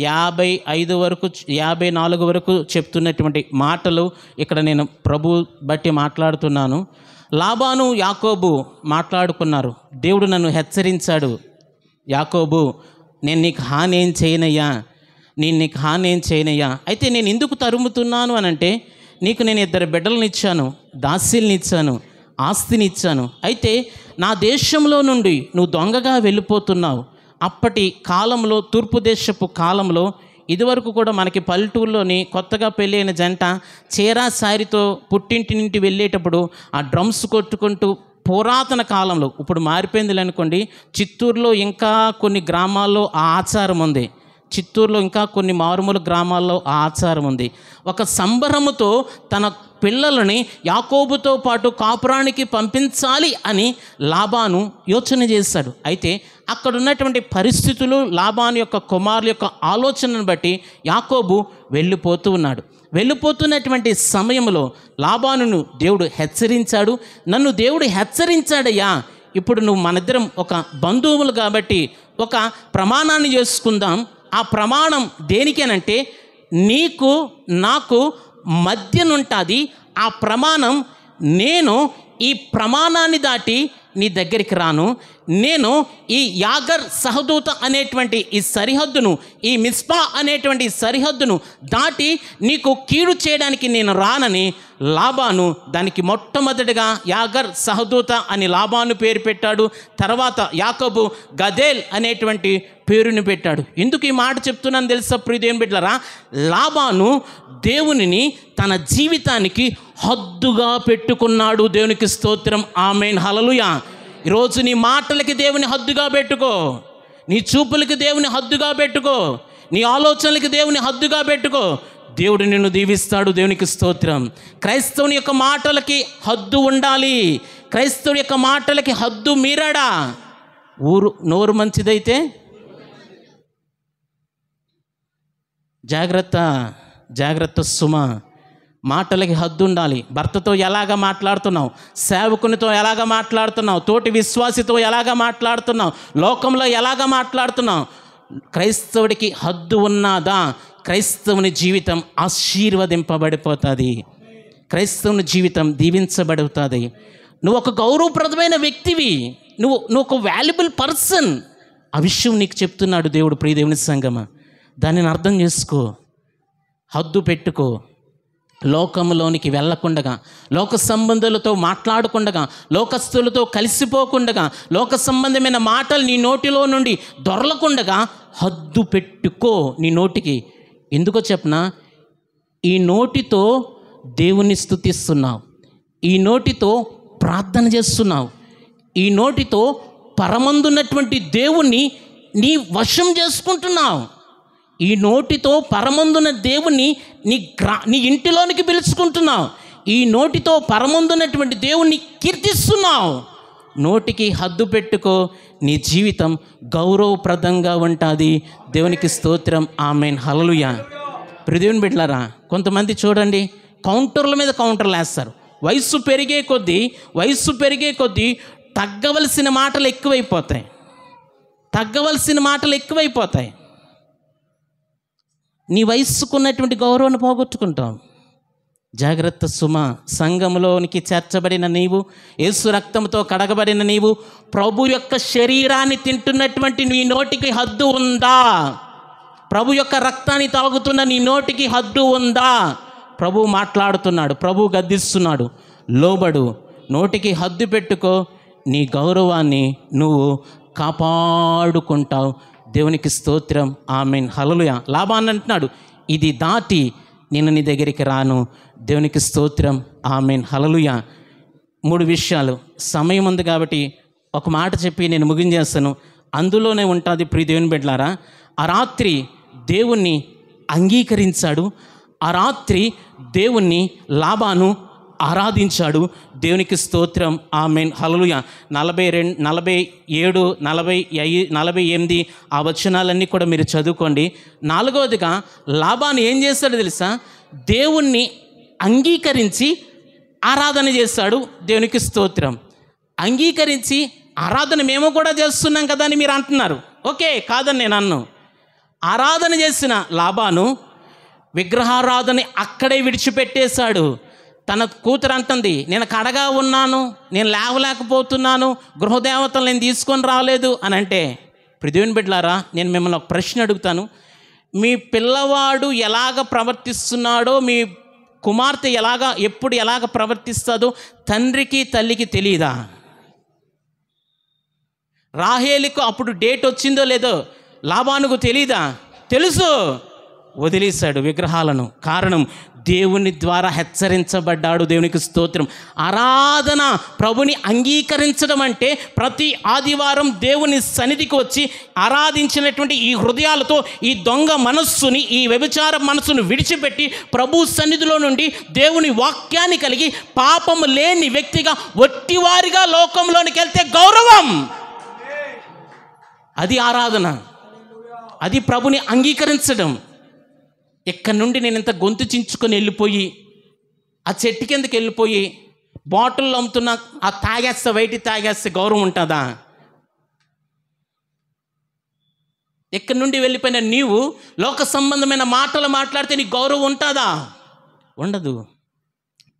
55 వరకు 54 వరకు చెప్తున్నటువంటి మాటలు ఇక్కడ నేను ప్రభు బట్టి మాట్లాడుతున్నాను. లాబాను యాకోబు మాట్లాడుకున్నారు. దేవుడు నన్ను హెచ్చరించాడు, యాకోబు నేను నీకు హాని ఏం చేయనయ్యా, నీకు హాని ఏం చేయనయ్యా. అయితే నేను ఎందుకు తరుముతున్నాను అనంటే, నీకు నేను 2 బిడ్డలను ఇచ్చాను, దాసీల్ని ఇచ్చాను, ఆస్తిని ఇచ్చాను. అయితే నా దేశంలో నుండి నువ్వు దొంగగా వెళ్ళిపోతున్నావు. అప్పటి కాలంలో, తూర్పు దేశపు కాలంలో, ఇదివరకు కూడా మనకి పల్లెటూరులోని కొత్తగా పెళ్ళైన జంట చీరా సారితో పుట్టింటి నుండి వెళ్ళేటప్పుడు ఆ డ్రమ్స్ కొట్టుకుంటూ, పురాతన కాలంలో, ఇప్పుడు మారిపోయింది అనుకోండి, చిత్తూరులో ఇంకా కొన్ని గ్రామాల్లో ఆ ఆచారం ఉంది. చిత్తూరులో ఇంకా కొన్ని మారుమూల గ్రామాల్లో ఆ ఆచారం ఉంది. ఒక సంబరముతో తన పిల్లలని యాకోబుతో పాటు కాపురానికి పంపించాలి అని లాబాను యోచన చేశాడు. అయితే అక్కడ ఉన్నటువంటి పరిస్థితులు, లాబాను యొక్క కుమారుల యొక్క ఆలోచనను బట్టి యాకోబు వెళ్ళిపోతూ ఉన్నాడు. వెళ్ళిపోతున్నటువంటి సమయంలో లాబానును దేవుడు హెచ్చరించాడు. నన్ను దేవుడు హెచ్చరించాడయ్యా, ఇప్పుడు నువ్వు మనిద్దరం ఒక బంధువులు కాబట్టి ఒక ప్రమాణాన్ని చేసుకుందాం. ఆ ప్రమాణం దేనికేనంటే, నీకు నాకు మధ్యనుంటుంది ఆ ప్రమాణం. నేను ఈ ప్రమాణాన్ని దాటి నీ దగ్గరికి రాను. నేను ఈ యాగర్ సహదూత అనేటువంటి ఈ సరిహద్దును, ఈ మిస్పా అనేటువంటి సరిహద్దును దాటి నీకు కీడు చేయడానికి నేను రానని లాబాను దానికి మొట్టమొదటిగా యాగర్ సహదూత అని లాబాను పేరు పెట్టాడు. తర్వాత యాకోబు గదేల్ అనేటువంటి పేరుని పెట్టాడు. ఎందుకు ఈ మాట చెప్తున్నాను తెలుసా ప్రియదేవుని బిడ్డలారా? లాబాను దేవునిని తన జీవితానికి హద్దుగా పెట్టుకున్నాడు. దేవునికి స్తోత్రం, ఆమేన్, హల్లెలూయా. ఈరోజు నీ మాటలకి దేవుని హద్దుగా పెట్టుకో, నీ చూపులకి దేవుని హద్దుగా పెట్టుకో, నీ ఆలోచనలకి దేవుని హద్దుగా పెట్టుకో. దేవుడు నిన్ను దీవిస్తాడు. దేవునికి స్తోత్రం. క్రైస్తవుని యొక్క మాటలకి హద్దు ఉండాలి. క్రైస్తవుని యొక్క మాటలకి హద్దు మీరాడా నోరు మంచిదైతే జాగ్రత్త, జాగ్రత్త సుమ. మాటలకి హద్దు ఉండాలి. భర్తతో ఎలాగ మాట్లాడుతున్నావు, సేవకునితో ఎలాగ మాట్లాడుతున్నావు, తోటి విశ్వాసితో ఎలాగ మాట్లాడుతున్నావు, లోకంలో ఎలాగ మాట్లాడుతున్నావు, క్రైస్తవుడికి హద్దు ఉన్నదా? క్రైస్తవుని జీవితం ఆశీర్వదింపబడిపోతుంది. క్రైస్తవుని జీవితం దీవించబడుతుంది. నువ్వు ఒక గౌరవప్రదమైన వ్యక్తివి, నువ్వు ఒక వాల్యుబుల్ పర్సన్. ఆ విషయం నీకు చెప్తున్నాడు దేవుడు. ప్రియదేవుని సంగమా, దానిని అర్థం చేసుకో, హద్దు పెట్టుకో. లోకంలోనికి వెళ్ళకుండగా, లోక సంబంధులతో మాట్లాడకుండగా, లోకస్తులతో కలిసిపోకుండగా, లోక సంబంధమైన మాటలు నీ నోటిలో నుండి దొరలకుండగా హద్దు పెట్టుకో నీ నోటికి. ఎందుకో చెప్పనా? ఈ నోటితో దేవుని స్తుతిస్తున్నావు, ఈ నోటితో ప్రార్థన చేస్తున్నావు, ఈ నోటితో పరమందున్నటువంటి దేవుణ్ణి నీ వశం చేసుకుంటున్నావు. ఈ నోటితో పరమందున దేవుణ్ణి నీ ఇంటిలోనికి పిలుచుకుంటున్నావు. ఈ నోటితో పరమందున్నటువంటి దేవుణ్ణి కీర్తిస్తున్నావు. నోటికి హద్దు పెట్టుకో, నీ జీవితం గౌరవప్రదంగా ఉంటుంది. దేవునికి స్తోత్రం, ఆమేన్, హల్లెలూయా. ప్రియదేవుని బిడ్డలారా, కొంతమంది చూడండి, కౌంటర్ల మీద కౌంటర్లు వేస్తారు. వయస్సు పెరిగే కొద్దీ తగ్గవలసిన మాటలు ఎక్కువైపోతాయి. నీ వయస్సుకున్నటువంటి గౌరవాన్ని పోగొట్టుకుంటాం. జాగ్రత్త సుమ. సంఘంలోనికి చేర్చబడిన నీవు, యేసు రక్తంతో కడగబడిన నీవు, ప్రభు యొక్క శరీరాన్ని తింటున్నటువంటి నీ నోటికి హద్దు ఉందా? ప్రభు యొక్క రక్తాన్ని తాగుతున్న నీ నోటికి హద్దు ఉందా? ప్రభు మాట్లాడుతున్నాడు, ప్రభు గద్దిస్తున్నాడు. లోబడు, నోటికి హద్దు పెట్టుకో, నీ గౌరవాన్ని నువ్వు కాపాడుకుంటావు. దేవునికి స్తోత్రం, ఆమేన్, హల్లెలూయా. లాబాన్ అంటున్నాడు, ఇది దాటి నేను నీ దగ్గరికి రాను. దేవునికి స్తోత్రం, ఆమేన్, హల్లెలూయా. 3 విషయాలు, సమయం ఉంది కాబట్టి ఒక మాట చెప్పి నేను ముగించేస్తాను. అందులోనే ఉంటుంది ప్రియ దేవుని బిడ్డలారా. ఆ రాత్రి దేవుణ్ణి అంగీకరించాడు. ఆ రాత్రి దేవుణ్ణి లాబాను ఆరాధించాడు. దేవునికి స్తోత్రం, ఆమేన్, హల్లెలూయా. 47, 48 ఆ వచనాలన్నీ కూడా మీరు చదువుకోండి. 4వదిగా లాబాను ఏం చేస్తాడో తెలుసా? దేవుణ్ణి అంగీకరించి ఆరాధన చేస్తాడు. దేవునికి స్తోత్రం. అంగీకరించి ఆరాధన మేము కూడా చేస్తున్నాం కదా అని మీరు అంటున్నారు. ఓకే, కాదని నేను అన్ను. ఆరాధన చేసిన లాబాను విగ్రహారాధన అక్కడే విడిచిపెట్టేశాడు. తన కూతురు అంటుంది, నేను కడగా ఉన్నాను, నేను లేవలేకపోతున్నాను, గృహదేవతలు నేను తీసుకొని రాలేదు అని అంటే, దేవుని బిడ్డలారా, నేను మిమ్మల్ని ఒక ప్రశ్న అడుగుతాను. మీ పిల్లవాడు ఎలాగ ప్రవర్తిస్తున్నాడో, మీ కుమార్తె ఎప్పుడు ఎలాగ ప్రవర్తిస్తుందో తండ్రికి తల్లికి తెలియదా? రాహేలుకు అప్పుడు డేట్ వచ్చిందో లేదో లాబానుకు తెలీదా? తెలుసు. వదిలేశాడు విగ్రహాలను. కారణం, దేవుని ద్వారా హెచ్చరించబడ్డాడు. దేవునికి స్తోత్రం. ఆరాధన, ప్రభుని అంగీకరించడం అంటే ప్రతి ఆదివారం దేవుని సన్నిధికి వచ్చి ఆరాధించినటువంటి ఈ హృదయాలతో ఈ దొంగ మనస్సుని, ఈ వ్యభిచార మనస్సును విడిచిపెట్టి ప్రభు సన్నిధిలో నుండి దేవుని వాక్యాన్ని కలిగి పాపము లేని వ్యక్తిగా ఒట్టివారిగా లోకంలోనికి వెళ్తే గౌరవం. అది ఆరాధన, అది ప్రభుని అంగీకరించడం. ఎక్కడి నుండి నేను ఇంత గొంతు చించుకొని వెళ్ళిపోయి ఆ చెట్టు కిందకి వెళ్ళిపోయి బాటిల్లో అమ్ముతున్నా ఆ తాగేస్తే, బయటికి తాగేస్తే గౌరవం ఉంటుందా? ఎక్కడి నుండి వెళ్ళిపోయిన నీవు లోక సంబంధమైన మాటలు మాట్లాడితే నీకు గౌరవం ఉంటుందా? ఉండదు.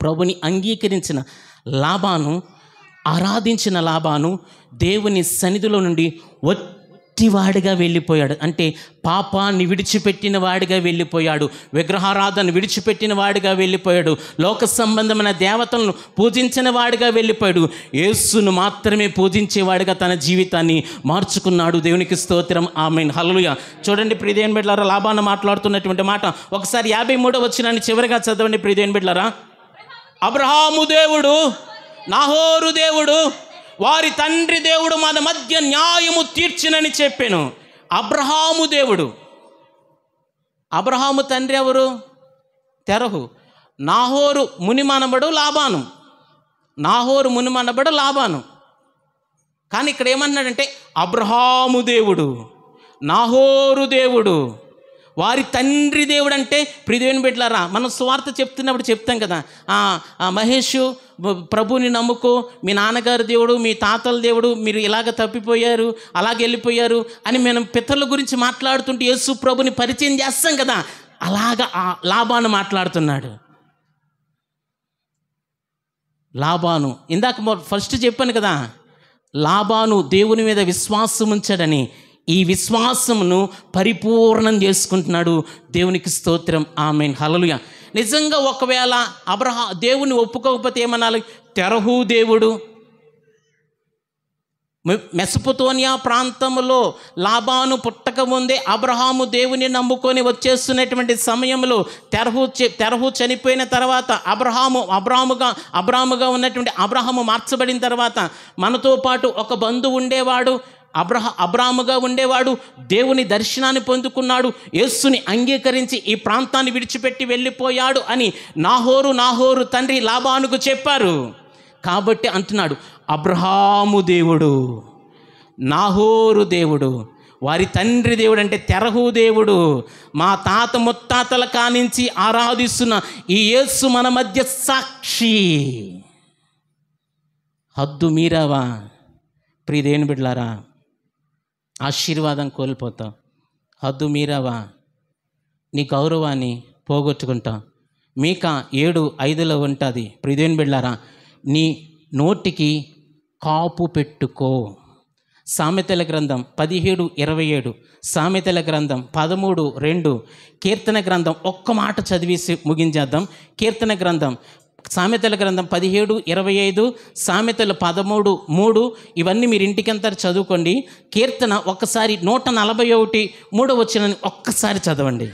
ప్రభుని అంగీకరించిన లాబాను, ఆరాధించిన లాబాను దేవుని సన్నిధిలో నుండి ఒట్టివాడిగా వెళ్ళిపోయాడు. అంటే పాపాన్ని విడిచిపెట్టిన వాడిగా వెళ్ళిపోయాడు, విగ్రహారాధన విడిచిపెట్టిన వాడిగా వెళ్ళిపోయాడు, లోక సంబంధమైన దేవతలను పూజించిన వాడిగా వెళ్ళిపోయాడు. యేసును మాత్రమే పూజించేవాడిగా తన జీవితాన్ని మార్చుకున్నాడు. దేవునికి స్తోత్రం, ఆమేన్, హల్లెలూయా. చూడండి ప్రియదేవుని బిడ్డలారా, లాబాను మాట్లాడుతున్నటువంటి మాట ఒకసారి 53వ వచనాన్ని చివరిగా చదవండి ప్రియదేవుని బిడ్డలారా. అబ్రహాము దేవుడు, నాహోరు దేవుడు, వారి తండ్రి దేవుడు మన మధ్య న్యాయము తీర్చినని చెప్పాను. అబ్రహాము దేవుడు. అబ్రహాము తండ్రి ఎవరు? తెరహు. నాహోరు మునిమనబడు లాబాను. నాహోరు మునిమనబడు లాబాను. కానీ ఇక్కడ ఏమన్నాడంటే అబ్రహాము దేవుడు, నాహోరు దేవుడు, వారి తండ్రి దేవుడు. అంటే ప్రియదేవుని బిడ్డలారా, మనం సువార్త చెప్తున్నప్పుడు చెప్తాం కదా, మహేష్ ప్రభుని నమ్ముకో, మీ నాన్నగారు దేవుడు, మీ తాతల దేవుడు, మీరు ఇలాగ తప్పిపోయారు, అలాగ వెళ్ళిపోయారు అని మనం పితరుల గురించి మాట్లాడుతుంటే యేసు ప్రభుని పరిచయం చేస్తాం కదా. అలాగా లాబాను మాట్లాడుతున్నాడు. లాబాను, ఇందాక ఫస్ట్ చెప్పాను కదా, లాబాను దేవుని మీద విశ్వాసం ఉంచాడని. ఈ విశ్వాసమును పరిపూర్ణం చేసుకుంటున్నాడు. దేవునికి స్తోత్రం, ఆమేన్, హల్లెలూయా. నిజంగా ఒకవేళ దేవుని ఒప్పుకోకపోతే ఏమనాలి? తెరహు దేవుడు. మెసొపొతేమియా ప్రాంతంలో లాబాను పుట్టకముందే అబ్రహాము దేవుని నమ్ముకొని వచ్చేస్తున్నటువంటి సమయంలో తెరహు చనిపోయిన తర్వాత అబ్రాముగా ఉన్నటువంటి అబ్రహాము మార్చబడిన తర్వాత మనతో పాటు ఒక బంధువు ఉండేవాడు, అబ్రాముగా ఉండేవాడు. దేవుని దర్శనాన్ని పొందుకున్నాడు, యేసుని అంగీకరించి ఈ ప్రాంతాన్ని విడిచిపెట్టి వెళ్ళిపోయాడు అని నాహోరు తండ్రి లాబానుకు చెప్పారు. కాబట్టి అంటున్నాడు, అబ్రహాము దేవుడు, నాహోరు దేవుడు, వారి తండ్రి దేవుడు అంటే తెరహు దేవుడు, మా తాత ముత్తాతల కానించి ఆరాధిస్తున్న ఈ యేసు మన మధ్య సాక్షి. హద్దు మీరావా ప్రియదేవుని బిడ్డలారా, ఆశీర్వాదం కోల్పోతావు. హద్దు మీరావా, నీ గౌరవాన్ని పోగొట్టుకుంటావు. మీకా 7:5 ఉంటుంది ప్రియదేవుని బిడ్డలారా, నీ నోటికి కాపు పెట్టుకో, సామెతల గ్రంథం 17:27, సామెతల గ్రంథం 13:2, కీర్తన గ్రంథం ఒక్క మాట చదివేసి ముగించేద్దాం. కీర్తన గ్రంథం సామెతల గ్రంథం 17:25, సామెతలు 13:3, ఇవన్నీ మీరు ఇంటికంతా చదువుకోండి. కీర్తన ఒక్కసారి 141:3 ఒక్కసారి చదవండి.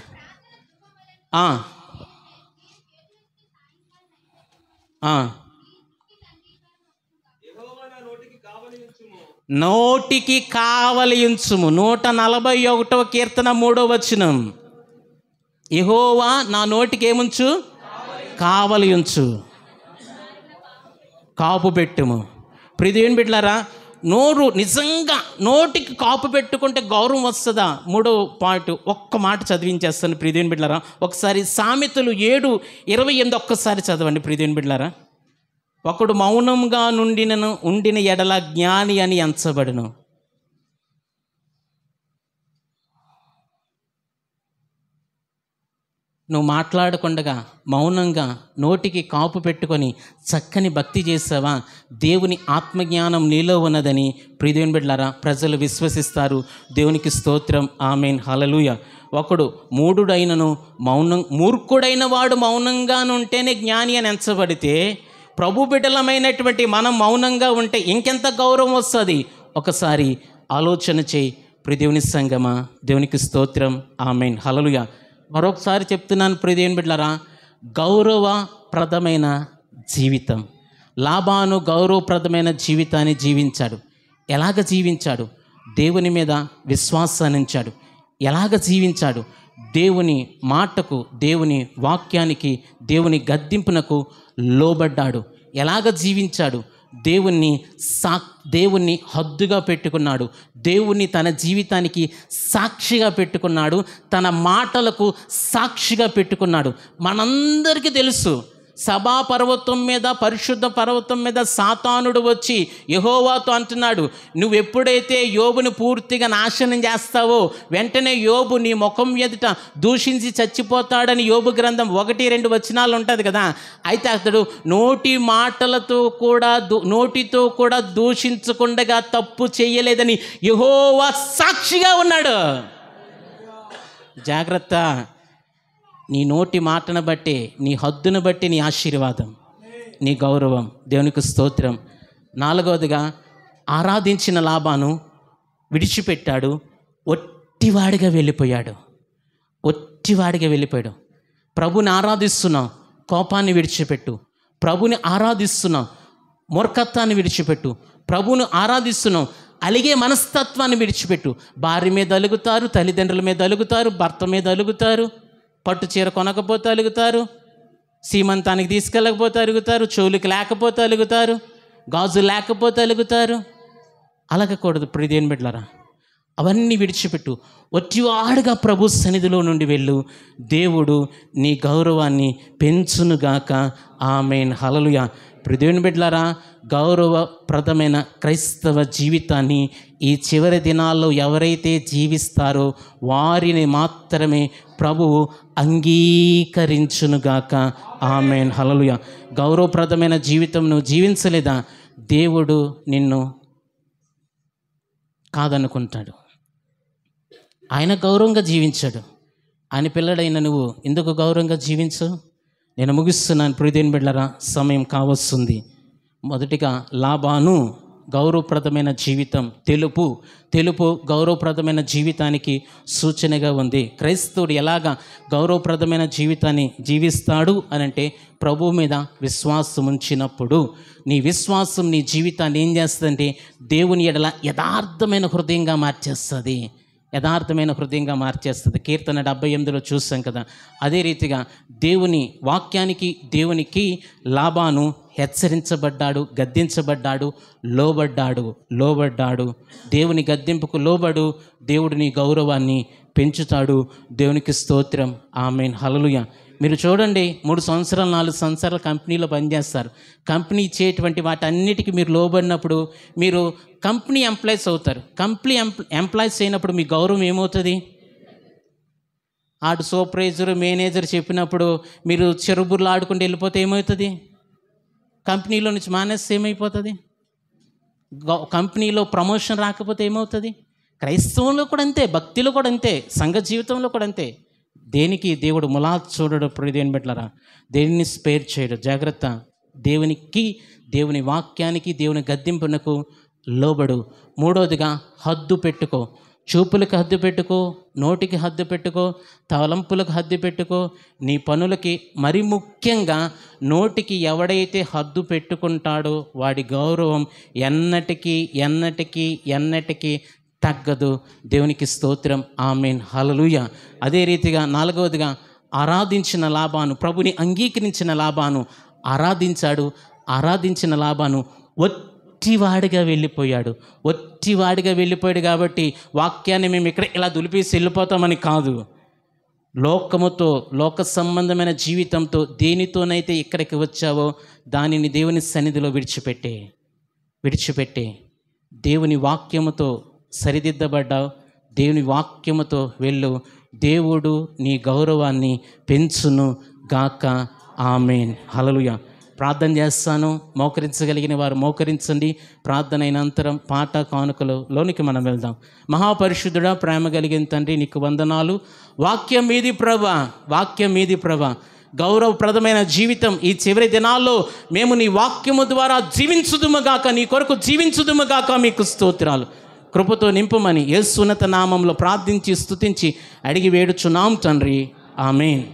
నోటికి కావలియుంచుము. 141 కీర్తన 3వ యెహోవా నా నోటికి ఏముంచు? కావలియుంచు, కాపు పెట్టుము. ప్రియదేవుని బిడ్డలారా, నోరు నిజంగా నోటికి కాపు పెట్టుకుంటే గౌరవం వస్తుందా? 3వ పాయింట్ ఒక్క మాట చదివించేస్తాను ప్రియదేవుని బిడ్డలారా. ఒకసారి సామెతలు 7:28 ఒక్కసారి చదవండి ప్రియదేవుని బిడ్డలారా. ఒకడు మౌనంగా ఉండిన ఎడల జ్ఞాని అని ఎంచబడును. నువ్వు మాట్లాడకుండగా మౌనంగా నోటికి కాపు పెట్టుకొని చక్కని భక్తి చేసావా, దేవుని ఆత్మజ్ఞానం నీలో ఉన్నదని ప్రియదేవుని బిడ్డలారా ప్రజలు విశ్వసిస్తారు. దేవునికి స్తోత్రం, ఆమేన్, హల్లెలూయా. ఒకడు మూర్ఖుడైన వాడు మౌనంగానుంటేనే జ్ఞాని అని ఎంచబడితే, ప్రభు బిడ్డలమైనటువంటి మనం మౌనంగా ఉంటే ఇంకెంత గౌరవం వస్తుంది? ఒకసారి ఆలోచన చేయి ప్రియదేవుని సంగమా. దేవునికి స్తోత్రం, ఆమేన్, హల్లెలూయా. మరొకసారి చెప్తున్నాను ప్రియదేవుని బిడ్డలారా, గౌరవప్రదమైన జీవితం. లాబాను గౌరవప్రదమైన జీవితాన్ని జీవించాడు. ఎలాగ జీవించాడు? దేవుని మీద విశ్వాసాన్ని ఉంచాడు. ఎలాగ జీవించాడు? దేవుని మాటకు, దేవుని వాక్యానికి, దేవుని గద్దింపునకు లోబడ్డాడు. ఎలాగ జీవించాడు? దేవుణ్ణి హద్దుగా పెట్టుకున్నాడు. దేవుణ్ణి తన జీవితానికి సాక్షిగా పెట్టుకున్నాడు. తన మాటలకు సాక్షిగా పెట్టుకున్నాడు. మనందరికీ తెలుసు, సభా పర్వతం మీద, పరిశుద్ధ పర్వతం మీద సాతానుడు వచ్చి యెహోవాతో అంటున్నాడు, నువ్వు ఎప్పుడైతే యోబుని పూర్తిగా నాశనం చేస్తావో వెంటనే యోబు నీ ముఖం ఎదుట దూషించి చచ్చిపోతాడని యోబు గ్రంథం 1-2 ఉంటుంది కదా. అయితే అతడు నోటితో కూడా దూషించకుండా తప్పు చేయలేదని యెహోవా సాక్షిగా ఉన్నాడు. జాగ్రత్త, నీ నోటి మాటను బట్టి, నీ హద్దును బట్టి నీ ఆశీర్వాదం, నీ గౌరవం. దేవునికి స్తోత్రం. 4వదిగా ఆరాధించిన లాబాను విడిచిపెట్టాడు. ఒట్టివాడిగా వెళ్ళిపోయాడు. ప్రభుని ఆరాధిస్తున్నాం, కోపాన్ని విడిచిపెట్టు. ప్రభుని ఆరాధిస్తున్నాం, మూర్ఖత్వాన్ని విడిచిపెట్టు. ప్రభుని ఆరాధిస్తున్నాం, అలిగే మనస్తత్వాన్ని విడిచిపెట్టు. భార్య మీద అలుగుతారు, తల్లిదండ్రుల మీద అలుగుతారు, భర్త మీద అలుగుతారు, పట్టు చీర కొనకపోతే అలుగుతారు, సీమంతానికి తీసుకెళ్ళకపోతే అలుగుతారు, చెవులకి లేకపోతే అలుగుతారు, గాజు లేకపోతే అలుగుతారు. అలగకూడదు ప్రియదేవుని బిడ్డలారా. అవన్నీ విడిచిపెట్టు. ఒట్టివాడుగా ప్రభు సన్నిధిలో నుండి వెళ్ళు. దేవుడు నీ గౌరవాన్ని పెంచునుగాక, ఆమేన్, హల్లెలూయా. ప్రియదేవుని బిడ్డలారా, గౌరవప్రదమైన క్రైస్తవ జీవితాన్ని ఈ చివరి దినాల్లో ఎవరైతే జీవిస్తారో వారిని మాత్రమే ప్రభువు అంగీకరించునుగాక, ఆమేన్, హల్లెలూయా. గౌరవప్రదమైన జీవితం నువ్వు జీవించలేదా, దేవుడు నిన్ను కాదనుకుంటాడు. ఆయన గౌరవంగా జీవించాడు. ఆయన పిల్లడైన నువ్వు ఎందుకు గౌరవంగా జీవించు? నేను ముగిస్తున్నాను ప్రియదేవుని బిడ్డలారా, సమయం కావస్తుంది. మొదటిగా లాబాను గౌరవప్రదమైన జీవితం. తెలుపు గౌరవప్రదమైన జీవితానికి సూచనగా ఉంది. క్రైస్తవుడు ఎలాగా గౌరవప్రదమైన జీవితాన్ని జీవిస్తాడు అనంటే, ప్రభు మీద విశ్వాసం ఉంచినప్పుడు నీ విశ్వాసం నీ జీవితాన్ని ఏం చేస్తుందంటే దేవుని ఎడల యథార్థమైన హృదయంగా మార్చేస్తుంది. కీర్తన 78 చూసాం కదా. అదే రీతిగా దేవుని వాక్యానికి, దేవునికి లాబాను హెచ్చరించబడ్డాడు, గద్దించబడ్డాడు, లోబడ్డాడు. దేవుని గద్దింపుకు లోబడు, దేవుడు నీ గౌరవాన్ని పెంచుతాడు. దేవునికి స్తోత్రం, ఆమేన్, హల్లెలూయా. మీరు చూడండి, 3 సంవత్సరాలు 4 సంవత్సరాలు కంపెనీలో పనిచేస్తారు. కంపెనీ ఇచ్చేటువంటి వాటన్నిటికీ మీరు లోబడినప్పుడు మీరు కంపెనీ ఎంప్లాయీస్ అవుతారు. కంపెనీ ఎంప్లాయీస్ అయినప్పుడు మీ గౌరవం ఏమవుతుంది? ఆడు సూపర్వైజర్, మేనేజర్ చెప్పినప్పుడు మీరు చెరుబుర్లు ఆడుకుంటూ వెళ్ళిపోతే ఏమవుతుంది? కంపెనీలో నుంచి మానేస్తే ఏమైపోతుంది? కంపెనీలో ప్రమోషన్ రాకపోతే ఏమవుతుంది? క్రైస్తవంలో కూడా అంతే, భక్తిలో కూడా అంతే, సంఘ జీవితంలో కూడా అంతే. దేనికి దేవుడు ములా చూడడు. ప్రియదేవుని బిడ్డలారా, దేనిని స్పేర్ చేయడు. జాగ్రత్త. దేవునికి, దేవుని వాక్యానికి, దేవుని గద్దింపునకు లోబడు. మూడోదిగా హద్దు పెట్టుకో. చూపులకు హద్దు పెట్టుకో, నోటికి హద్దు పెట్టుకో, తలంపులకు హద్దు పెట్టుకో, నీ పనులకి. మరి ముఖ్యంగా నోటికి ఎవడైతే హద్దు పెట్టుకుంటాడో వాడి గౌరవం ఎన్నటికీ ఎన్నటికీ ఎన్నటికీ తగ్గదు. దేవునికి స్తోత్రం. ఆమేన్. హల్లెలూయా. అదే రీతిగా నాలుగవదిగా ఆరాధించిన లాబాను, ప్రభుని అంగీకరించిన లాబాను ఆరాధించాడు. ఆరాధించిన లాబాను ఒట్టివాడిగా వెళ్ళిపోయాడు. ఒట్టివాడిగా వెళ్ళిపోయాడు కాబట్టి వాక్యాన్ని మేము ఇక్కడ ఇలా దులిపేసి వెళ్ళిపోతామని కాదు. లోకముతో, లోక సంబంధమైన జీవితంతో దేనితోనైతే ఇక్కడికి వచ్చావో దానిని దేవుని సన్నిధిలో విడిచిపెట్టే దేవుని వాక్యముతో సరిదిద్దబడ్డావు. దేవుని వాక్యముతో వెళ్ళు. దేవుడు నీ గౌరవాన్ని పెంచును గాక. ఆమేన్. హల్లెలూయా. ప్రార్థన చేస్తాను. మోకరించగలిగిన వారు మోకరించండి. ప్రార్థన అయినంతరం పాట కానుకలోనికి మనం వెళ్దాం. మహాపరిశుద్ధుడా, ప్రేమ కలిగిన తండ్రి, నీకు వందనాలు. వాక్యం మీది ప్రభా, వాక్యం మీది ప్రభా. గౌరవప్రదమైన జీవితం ఈ చివరి దినాల్లో మేము నీ వాక్యము ద్వారా జీవించుదుముగాక, నీ కొరకు జీవించుదుముగాక. మీకు స్తోత్రాలు. కృపతో నింపుమని యేసు ఉన్నత నామంలో ప్రార్థించి స్తుతించి అడిగి వేడుచున్నాం తండ్రి. ఆమేన్.